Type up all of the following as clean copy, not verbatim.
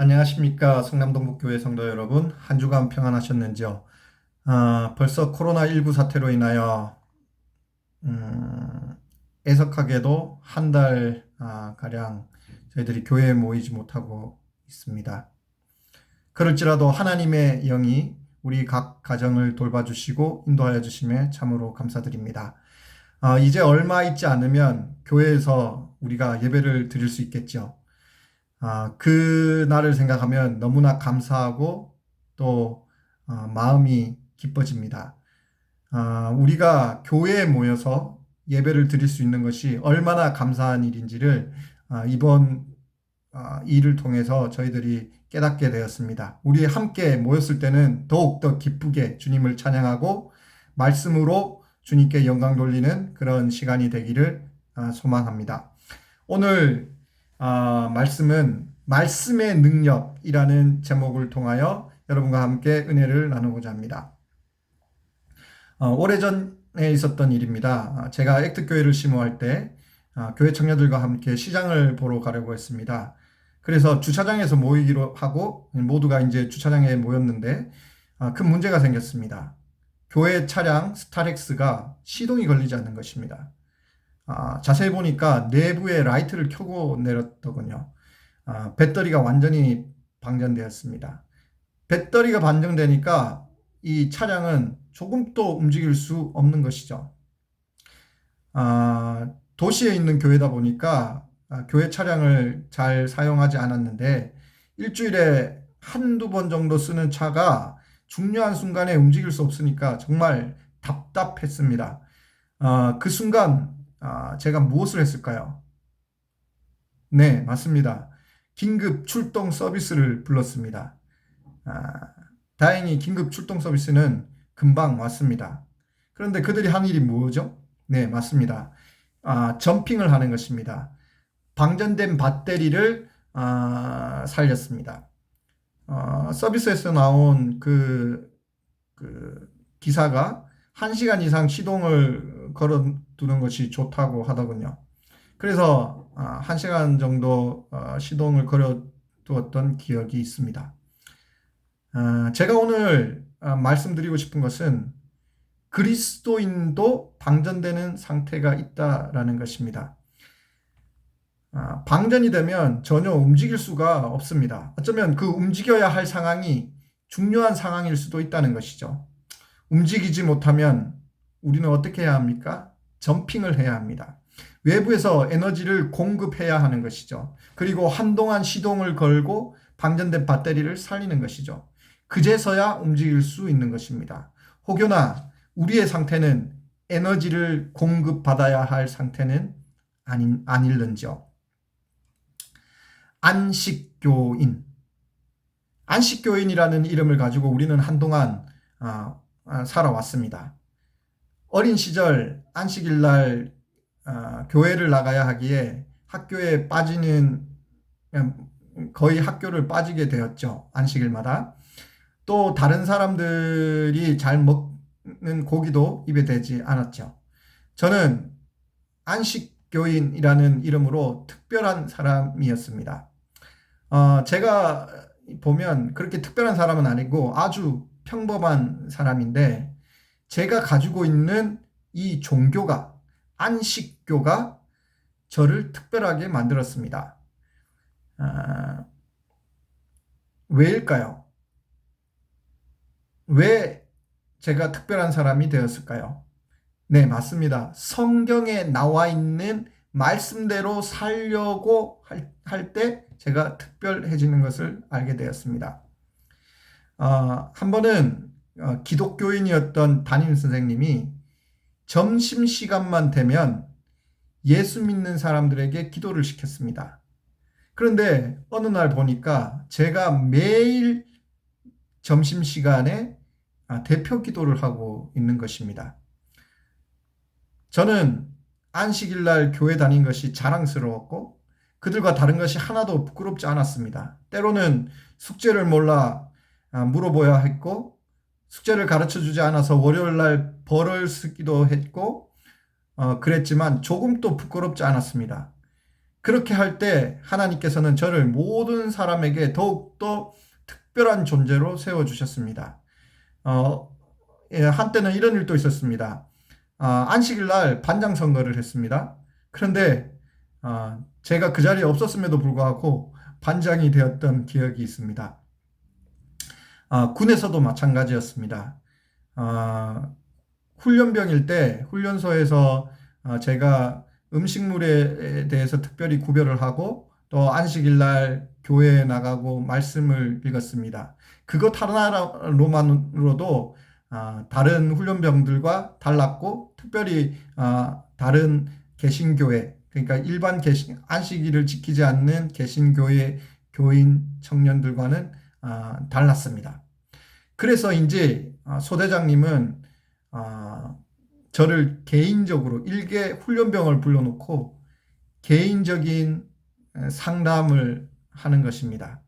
안녕하십니까. 성남동북교회 성도 여러분. 한 주간 평안하셨는지요? 벌써 코로나19 사태로 인하여 음, 애석하게도 한 달 가량 저희들이 교회에 모이지 못하고 있습니다. 그럴지라도 하나님의 영이 우리 각 가정을 돌봐주시고 인도하여 주심에 참으로 감사드립니다. 이제 얼마 있지 않으면 교회에서 우리가 예배를 드릴 수 있겠죠. 그 날을 생각하면 너무나 감사하고 또 마음이 기뻐집니다. 우리가 교회에 모여서 예배를 드릴 수 있는 것이 얼마나 감사한 일인지를 이번 일을 통해서 저희들이 깨닫게 되었습니다. 우리 함께 모였을 때는 더욱더 기쁘게 주님을 찬양하고 말씀으로 주님께 영광 돌리는 그런 시간이 되기를 소망합니다. 오늘 말씀은 말씀의 능력이라는 제목을 통하여 여러분과 함께 은혜를 나누고자 합니다. 오래전에 있었던 일입니다. 제가 액트교회를 심호할 때 교회 청년들과 함께 시장을 보러 가려고 했습니다. 그래서 주차장에서 모이기로 하고 모두가 이제 주차장에 모였는데 큰 문제가 생겼습니다. 교회 차량 스타렉스가 시동이 걸리지 않는 것입니다. 자세히 보니까 내부에 라이트를 켜고 내렸더군요. 배터리가 완전히 방전되었습니다. 배터리가 반전되니까 이 차량은 조금도 움직일 수 없는 것이죠. 도시에 있는 교회다 보니까 교회 차량을 잘 사용하지 않았는데 일주일에 한두 번 정도 쓰는 차가 중요한 순간에 움직일 수 없으니까 정말 답답했습니다. 그 순간 제가 무엇을 했을까요? 네, 맞습니다. 긴급 출동 서비스를 불렀습니다. 아, 다행히 긴급 출동 서비스는 금방 왔습니다. 그런데 그들이 한 일이 뭐죠? 네, 맞습니다. 점핑을 하는 것입니다. 방전된 배터리를 살렸습니다. 서비스에서 나온 그 기사가 1시간 이상 시동을 걸어두는 것이 좋다고 하더군요. 그래서 1시간 정도 시동을 걸어두었던 기억이 있습니다. 제가 오늘 말씀드리고 싶은 것은 그리스도인도 방전되는 상태가 있다라는 것입니다. 방전이 되면 전혀 움직일 수가 없습니다. 어쩌면 그 움직여야 할 상황이 중요한 상황일 수도 있다는 것이죠. 움직이지 못하면 우리는 어떻게 해야 합니까? 점핑을 해야 합니다. 외부에서 에너지를 공급해야 하는 것이죠. 그리고 한동안 시동을 걸고 방전된 배터리를 살리는 것이죠. 그제서야 움직일 수 있는 것입니다. 혹여나 우리의 상태는 에너지를 공급받아야 할 상태는 아닐는지요. 안식교인. 안식교인이라는 이름을 가지고 우리는 한동안 살아왔습니다. 어린 시절 안식일날 교회를 나가야 하기에 학교에 빠지는 거의 학교를 빠지게 되었죠. 안식일마다. 또 다른 사람들이 잘 먹는 고기도 입에 대지 않았죠. 저는 안식교인이라는 이름으로 특별한 사람이었습니다. 제가 보면 그렇게 특별한 사람은 아니고 아주 평범한 사람인데 제가 가지고 있는 이 종교가 안식교가 저를 특별하게 만들었습니다. 왜일까요? 왜 제가 특별한 사람이 되었을까요? 네, 맞습니다. 성경에 나와 있는 말씀대로 살려고 할 때 제가 특별해지는 것을 알게 되었습니다. 한 번은 기독교인이었던 담임 선생님이 점심시간만 되면 예수 믿는 사람들에게 기도를 시켰습니다. 그런데 어느 날 보니까 제가 매일 점심시간에 대표 기도를 하고 있는 것입니다. 저는 안식일 날 교회 다닌 것이 자랑스러웠고 그들과 다른 것이 하나도 부끄럽지 않았습니다. 때로는 숙제를 몰라 물어보아야 했고 숙제를 가르쳐 주지 않아서 월요일 날 벌을 쓰기도 했고 그랬지만 조금도 부끄럽지 않았습니다. 그렇게 할 때 하나님께서는 저를 모든 사람에게 더욱더 특별한 존재로 세워주셨습니다. 한때는 이런 일도 있었습니다. 안식일 날 반장 선거를 했습니다. 그런데 제가 그 자리에 없었음에도 불구하고 반장이 되었던 기억이 있습니다. 군에서도 마찬가지였습니다. 훈련병일 때 훈련소에서 제가 음식물에 대해서 특별히 구별을 하고 또 안식일 날 교회에 나가고 말씀을 읽었습니다. 그것 하나로만으로도 다른 훈련병들과 달랐고 특별히 다른 개신교회 그러니까 일반 안식일을 지키지 않는 개신교회 교인 청년들과는 달랐습니다. 그래서 이제 소대장님은 저를 개인적으로 일개 훈련병을 불러놓고 개인적인 상담을 하는 것입니다.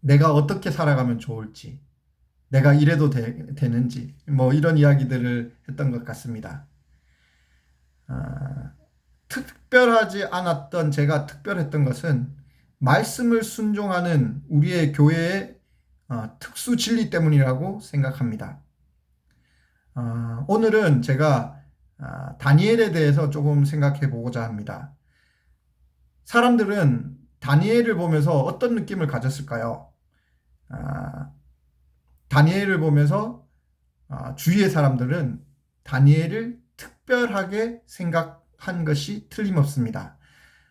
내가 어떻게 살아가면 좋을지, 내가 이래도 되는지, 뭐 이런 이야기들을 했던 것 같습니다. 특별하지 않았던 제가 특별했던 것은 말씀을 순종하는 우리의 교회의 특수 진리 때문이라고 생각합니다. 오늘은 제가 다니엘에 대해서 조금 생각해 보고자 합니다. 사람들은 다니엘을 보면서 어떤 느낌을 가졌을까요? 다니엘을 보면서 주위의 사람들은 다니엘을 특별하게 생각한 것이 틀림없습니다.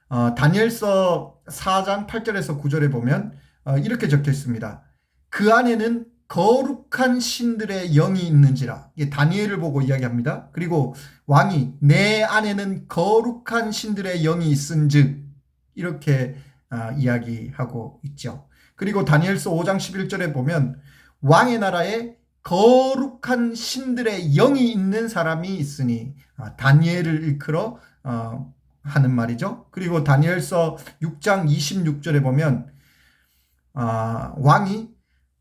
다니엘서 4장 8절에서 9절에 보면 이렇게 적혀 있습니다. 그 안에는 거룩한 신들의 영이 있는지라. 이게 다니엘을 보고 이야기합니다. 그리고 왕이 내 안에는 거룩한 신들의 영이 있은즉 이렇게 이야기하고 있죠. 그리고 다니엘서 5장 11절에 보면 왕의 나라에 거룩한 신들의 영이 있는 사람이 있으니 다니엘을 일컬어 하는 말이죠. 그리고 다니엘서 6장 26절에 보면 왕이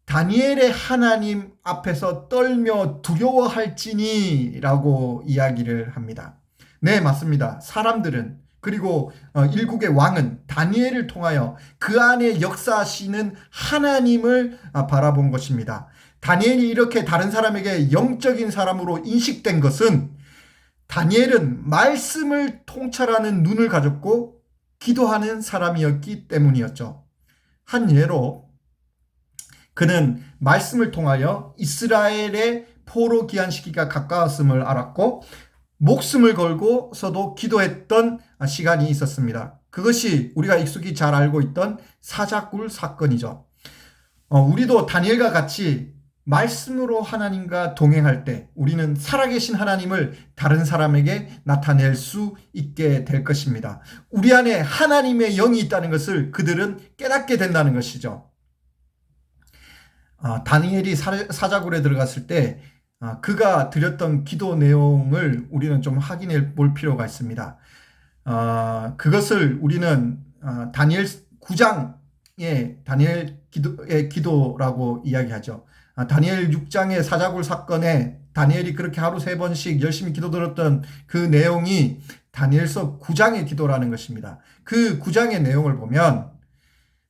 다니엘의 하나님 앞에서 떨며 두려워할지니 라고 이야기를 합니다. 네, 맞습니다. 사람들은 그리고 일국의 왕은 다니엘을 통하여 그 안에 역사하시는 하나님을 바라본 것입니다. 다니엘이 이렇게 다른 사람에게 영적인 사람으로 인식된 것은 다니엘은 말씀을 통찰하는 눈을 가졌고 기도하는 사람이었기 때문이었죠. 한 예로 그는 말씀을 통하여 이스라엘의 포로 귀환 시기가 가까웠음을 알았고 목숨을 걸고서도 기도했던 시간이 있었습니다. 그것이 우리가 익숙히 잘 알고 있던 사자굴 사건이죠. 우리도 다니엘과 같이 말씀으로 하나님과 동행할 때 우리는 살아계신 하나님을 다른 사람에게 나타낼 수 있게 될 것입니다. 우리 안에 하나님의 영이 있다는 것을 그들은 깨닫게 된다는 것이죠. 다니엘이 사자굴에 들어갔을 때 그가 드렸던 기도 내용을 우리는 좀 확인해 볼 필요가 있습니다. 그것을 우리는 다니엘 9장의 다니엘 기도의 기도라고 이야기하죠. 다니엘 6장의 사자굴 사건에 다니엘이 그렇게 하루 3번씩 열심히 기도드렸던 그 내용이 다니엘서 9장의 기도라는 것입니다. 그 9장의 내용을 보면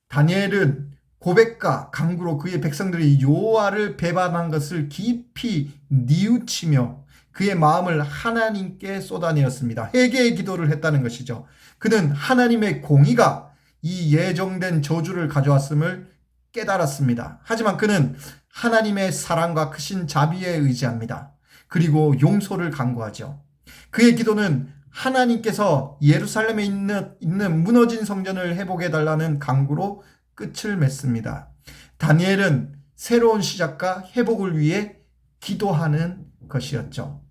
다니엘은 고백과 간구로 그의 백성들이 여호와를 배반한 것을 깊이 뉘우치며 그의 마음을 하나님께 쏟아내었습니다. 회개의 기도를 했다는 것이죠. 그는 하나님의 공의가 이 예정된 저주를 가져왔음을 깨달았습니다. 하지만 그는 하나님의 사랑과 크신 자비에 의지합니다. 그리고 용서를 간구하죠. 그의 기도는 하나님께서 예루살렘에 있는 무너진 성전을 회복해 달라는 간구로 끝을 맺습니다. 다니엘은 새로운 시작과 회복을 위해 기도하는 것이었죠.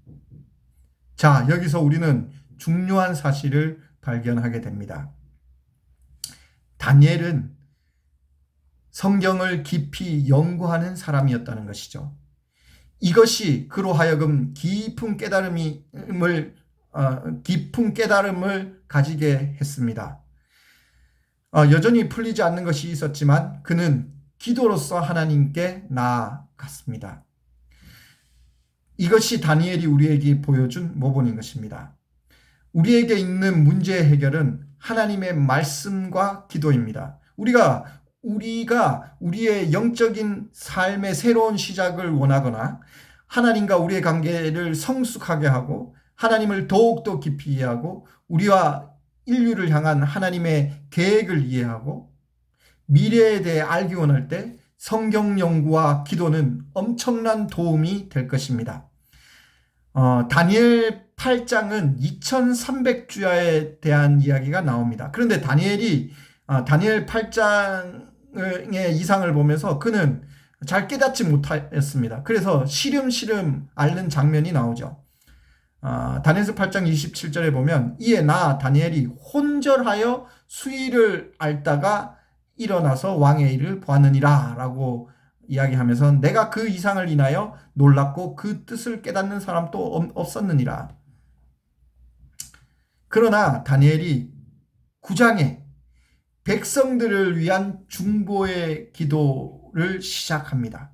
자, 여기서 우리는 중요한 사실을 발견하게 됩니다. 다니엘은 성경을 깊이 연구하는 사람이었다는 것이죠. 이것이 그로 하여금 깊은 깨달음을 가지게 했습니다. 여전히 풀리지 않는 것이 있었지만 그는 기도로서 하나님께 나아갔습니다. 이것이 다니엘이 우리에게 보여준 모본인 것입니다. 우리에게 있는 문제 해결은 하나님의 말씀과 기도입니다. 우리가 우리의 영적인 삶의 새로운 시작을 원하거나 하나님과 우리의 관계를 성숙하게 하고 하나님을 더욱더 깊이 이해하고 우리와 인류를 향한 하나님의 계획을 이해하고 미래에 대해 알기 원할 때 성경 연구와 기도는 엄청난 도움이 될 것입니다. 다니엘 8장은 2300주야에 대한 이야기가 나옵니다. 그런데 다니엘 8장의 이상을 보면서 그는 잘 깨닫지 못했습니다. 그래서 시름시름 앓는 장면이 나오죠. 다니엘서 8장 27절에 보면 이에 나 다니엘이 혼절하여 수위를 앓다가 일어나서 왕의 일을 보았느니라 라고 이야기하면서 내가 그 이상을 인하여 놀랐고 그 뜻을 깨닫는 사람도 없었느니라. 그러나 다니엘이 9장에 백성들을 위한 중보의 기도를 시작합니다.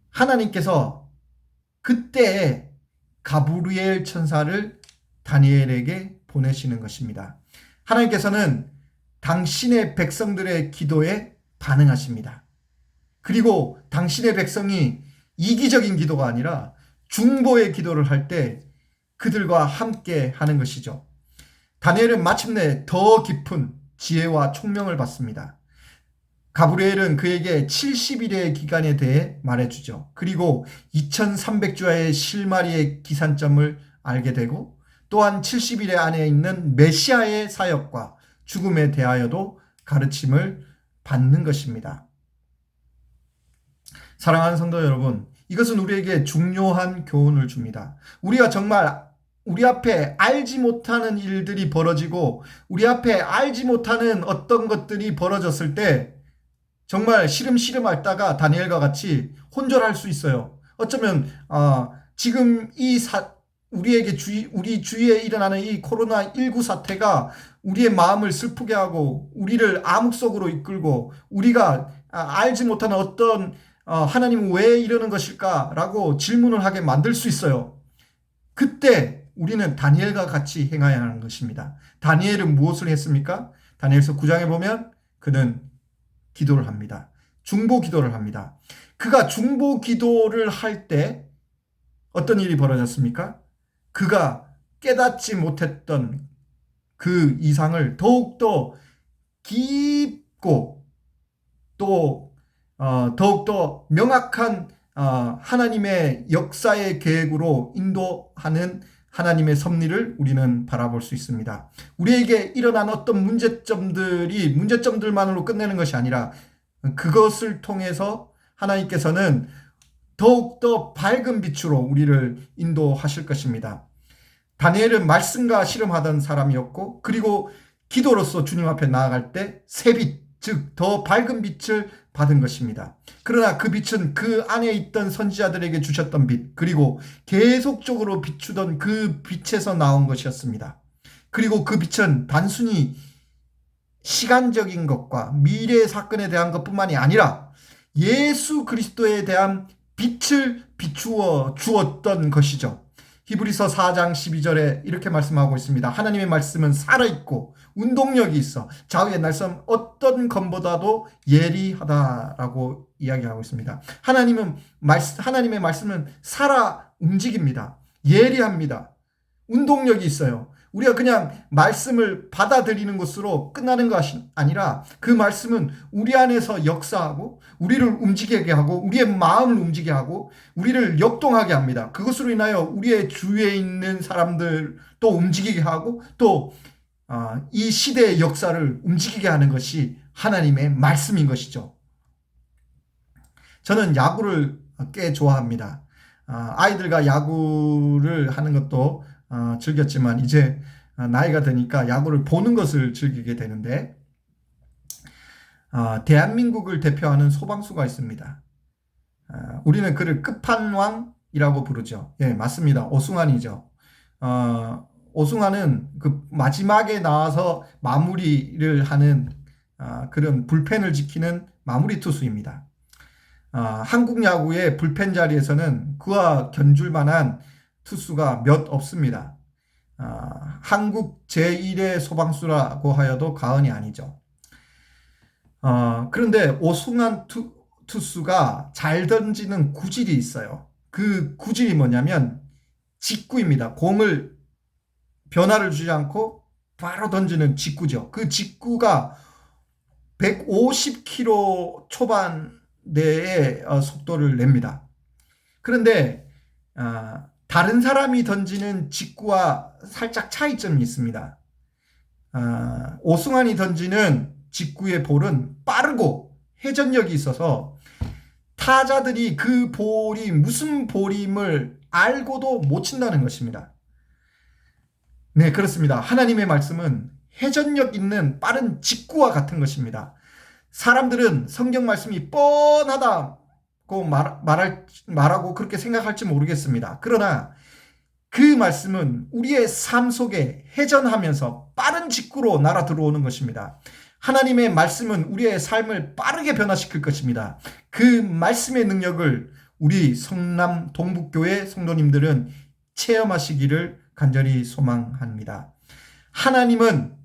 하나님께서 그때 가브리엘 천사를 다니엘에게 보내시는 것입니다. 하나님께서는 당신의 백성들의 기도에 반응하십니다. 그리고 당신의 백성이 이기적인 기도가 아니라 중보의 기도를 할 때 그들과 함께 하는 것이죠. 다니엘은 마침내 더 깊은 지혜와 총명을 받습니다. 가브리엘은 그에게 70일의 기간에 대해 말해주죠. 그리고 2300주야의 실마리의 기산점을 알게 되고 또한 70일 안에 있는 메시아의 사역과 죽음에 대하여도 가르침을 받는 것입니다. 사랑하는 성도 여러분, 이것은 우리에게 중요한 교훈을 줍니다. 우리가 정말 우리 앞에 알지 못하는 일들이 벌어지고 우리 앞에 알지 못하는 어떤 것들이 벌어졌을 때 정말 시름시름 앓다가 다니엘과 같이 혼절할 수 있어요. 어쩌면 지금 우리 주위에 일어나는 이 코로나19 사태가 우리의 마음을 슬프게 하고 우리를 암흑 속으로 이끌고 우리가 알지 못하는 어떤 하나님은 왜 이러는 것일까라고 질문을 하게 만들 수 있어요. 그때 우리는 다니엘과 같이 행해야 하는 것입니다. 다니엘은 무엇을 했습니까? 다니엘서 9장에 보면 그는 기도를 합니다. 중보 기도를 합니다. 그가 중보 기도를 할 때 어떤 일이 벌어졌습니까? 그가 깨닫지 못했던 그 이상을 더욱더 깊고 또 더욱더 명확한 하나님의 역사의 계획으로 인도하는 하나님의 섭리를 우리는 바라볼 수 있습니다. 우리에게 일어난 어떤 문제점들만으로 끝내는 것이 아니라 그것을 통해서 하나님께서는 더욱더 밝은 빛으로 우리를 인도하실 것입니다. 다니엘은 말씀과 씨름하던 사람이었고 그리고 기도로서 주님 앞에 나아갈 때 새빛, 즉 더 밝은 빛을 받은 것입니다. 그러나 그 빛은 그 안에 있던 선지자들에게 주셨던 빛, 그리고 계속적으로 비추던 그 빛에서 나온 것이었습니다. 그리고 그 빛은 단순히 시간적인 것과 미래의 사건에 대한 것뿐만이 아니라 예수 그리스도에 대한 빛을 비추어 주었던 것이죠. 히브리서 4장 12절에 이렇게 말씀하고 있습니다. 하나님의 말씀은 살아있고 운동력이 있어 좌우의 날선 어떤 검보다도 예리하다라고 이야기하고 있습니다. 하나님의 말씀은 살아 움직입니다. 예리합니다. 운동력이 있어요. 우리가 그냥 말씀을 받아들이는 것으로 끝나는 것이 아니라 그 말씀은 우리 안에서 역사하고 우리를 움직이게 하고 우리의 마음을 움직이게 하고 우리를 역동하게 합니다. 그것으로 인하여 우리의 주위에 있는 사람들도 움직이게 하고 또 이 시대의 역사를 움직이게 하는 것이 하나님의 말씀인 것이죠. 저는 야구를 꽤 좋아합니다. 아이들과 야구를 하는 것도 즐겼지만 이제 나이가 드니까 야구를 보는 것을 즐기게 되는데 대한민국을 대표하는 소방수가 있습니다. 우리는 그를 끝판왕이라고 부르죠. 예, 맞습니다. 오승환이죠. 오승환은 그 마지막에 나와서 마무리를 하는 그런 불펜을 지키는 마무리 투수입니다. 한국 야구의 불펜 자리에서는 그와 견줄 만한 투수가 몇 없습니다. 한국 제1의 소방수라고 하여도 과언이 아니죠. 그런데 오승환 투수가 잘 던지는 구질이 있어요. 그 구질이 뭐냐면 직구입니다. 공을 변화를 주지 않고 바로 던지는 직구죠. 그 직구가 150km 초반대의 속도를 냅니다. 그런데 다른 사람이 던지는 직구와 살짝 차이점이 있습니다. 오승환이 던지는 직구의 볼은 빠르고 회전력이 있어서 타자들이 그 볼이 무슨 볼임을 알고도 못 친다는 것입니다. 네, 그렇습니다. 하나님의 말씀은 회전력 있는 빠른 직구와 같은 것입니다. 사람들은 성경 말씀이 뻔하다고 말하고 그렇게 생각할지 모르겠습니다. 그러나 그 말씀은 우리의 삶 속에 회전하면서 빠른 직구로 날아 들어오는 것입니다. 하나님의 말씀은 우리의 삶을 빠르게 변화시킬 것입니다. 그 말씀의 능력을 우리 성남 동북교회 성도님들은 체험하시기를 간절히 소망합니다. 하나님은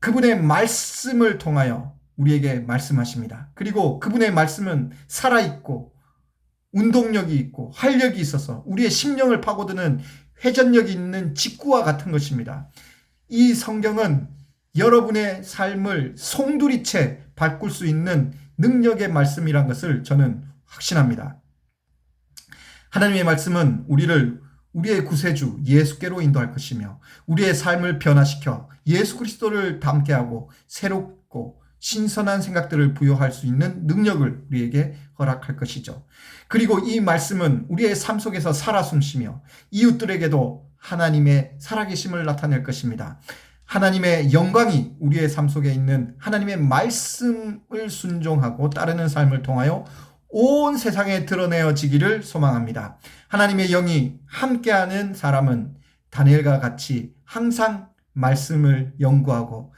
그분의 말씀을 통하여 우리에게 말씀하십니다. 그리고 그분의 말씀은 살아있고 운동력이 있고 활력이 있어서 우리의 심령을 파고드는 회전력이 있는 직구와 같은 것입니다. 이 성경은 여러분의 삶을 송두리째 바꿀 수 있는 능력의 말씀이란 것을 저는 확신합니다. 하나님의 말씀은 우리의 구세주 예수께로 인도할 것이며 우리의 삶을 변화시켜 예수 그리스도를 닮게 하고 새롭고 신선한 생각들을 부여할 수 있는 능력을 우리에게 허락할 것이죠. 그리고 이 말씀은 우리의 삶 속에서 살아 숨쉬며 이웃들에게도 하나님의 살아계심을 나타낼 것입니다. 하나님의 영광이 우리의 삶 속에 있는 하나님의 말씀을 순종하고 따르는 삶을 통하여 온 세상에 드러내어지기를 소망합니다. 하나님의 영이 함께하는 사람은 다니엘과 같이 항상 말씀을 연구하고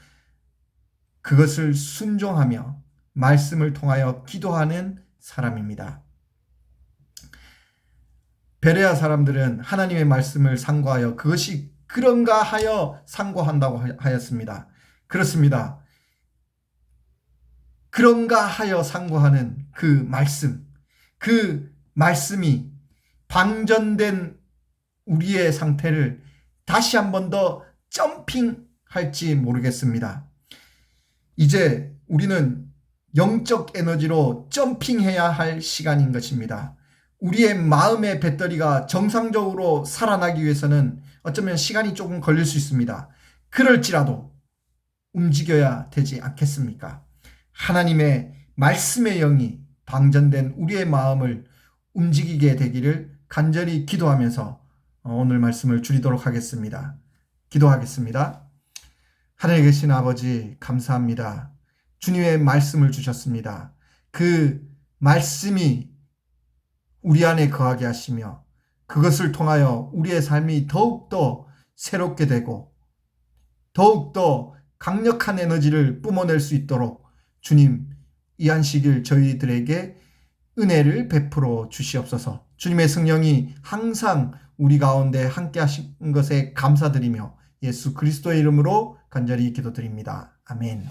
그것을 순종하며 말씀을 통하여 기도하는 사람입니다. 베레아 사람들은 하나님의 말씀을 상고하여 그것이 그런가 하여 상고한다고 하였습니다. 그렇습니다. 그런가 하여 상고하는 그 말씀이 방전된 우리의 상태를 다시 한 번 더 점핑할지 모르겠습니다. 이제 우리는 영적 에너지로 점핑해야 할 시간인 것입니다. 우리의 마음의 배터리가 정상적으로 살아나기 위해서는 어쩌면 시간이 조금 걸릴 수 있습니다. 그럴지라도 움직여야 되지 않겠습니까? 하나님의 말씀의 영이 방전된 우리의 마음을 움직이게 되기를 간절히 기도하면서 오늘 말씀을 줄이도록 하겠습니다. 기도하겠습니다. 하늘에 계신 아버지 감사합니다. 주님의 말씀을 주셨습니다. 그 말씀이 우리 안에 거하게 하시며 그것을 통하여 우리의 삶이 더욱더 새롭게 되고 더욱더 강력한 에너지를 뿜어낼 수 있도록 주님 이 안식일 저희들에게 은혜를 베풀어 주시옵소서. 주님의 성령이 항상 우리 가운데 함께 하신 것에 감사드리며 예수 그리스도의 이름으로 간절히 기도드립니다. 아멘.